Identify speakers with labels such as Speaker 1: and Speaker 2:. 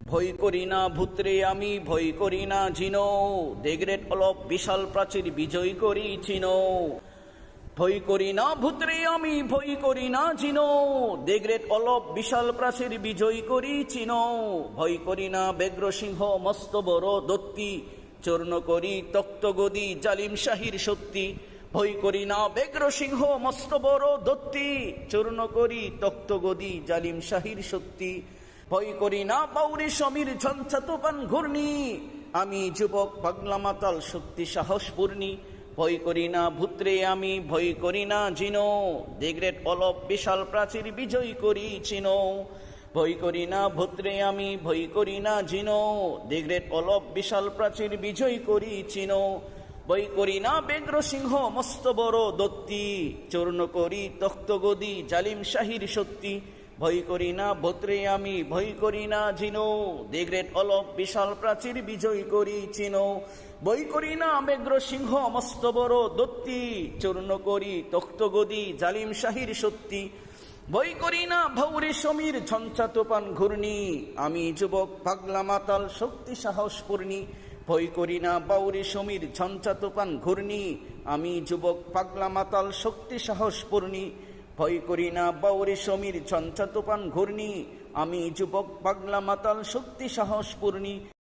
Speaker 1: ভয় করি না ভূতরে আমি, ভয় করি না জিনো, দ্য গ্রেট অলপ বিশাল প্রাচীর বিজয় করি চিনো। ভয় করি না ভূতরে আমি, ভয় করি না জিনো, দ্য গ্রেট অলপ বিশাল প্রাচীর বিজয় করি চিনো। ভয় করি না ব্যগ্র সিংহ মস্ত বড় দত্তি, চূর্ণ করি তক্ত গদি জালিম শাহীর সত্যি। ভয় করি না ব্যগ্র সিংহ মস্ত বড় দত্তি, চূর্ণ করি তক্ত গদি জালিম শাহীর সত্যি। ভয় করি না বাউরি সমীর ঝঞ্ঝা তুফান ঘূর্ণি, আমি যুবক পাগলা মাতাল শক্তি সাহস পূর্ণি। ভয় করি না ভূতরে আমি, ভয় করি না জিনো, দ্য গ্রেট অলপ বিশাল প্রাচীর বিজয় করি চিনো। ভয় করি না ভূতরে আমি, ভয় করি না জিনো, দ্য গ্রেট অলপ বিশাল প্রাচীর বিজয় করি চিনো। ভয় করি না ব্যগ্র সিংহ মস্ত বড় দত্তি, চূর্ণ করি তক্ত গদি জালিম শাহীর সত্যি। ভয় করি না ভূতরে আমি, ভয় করি না জিনো, দ্য গ্রেট অলপ বিশাল প্রাচীর বিজয় করি চিনো। ভয় করি না ব্যগ্র সিংহ মস্ত বড় দত্তি, চূর্ণ করি তক্ত গদি জালিম শাহীর সত্যি। ভয় করি না ভাউরি সমীর ঝঞ্ঝা তুফান ঘূর্ণি, আমি যুবক পাগলা মাতাল শক্তি সাহস পূর্ণি। ভয় করি না বাউরি সমীর ঝঞ্ঝা তুফান ঘূর্ণি, আমি যুবক পাগলা মাতাল শক্তি সাহস পূর্ণি। ভয় করি না বাউরি সমীর ঝঞ্ঝা তুফান ঘূর্ণি, আমি যুবক পাগলা মাতাল শক্তি সাহস পূর্ণি।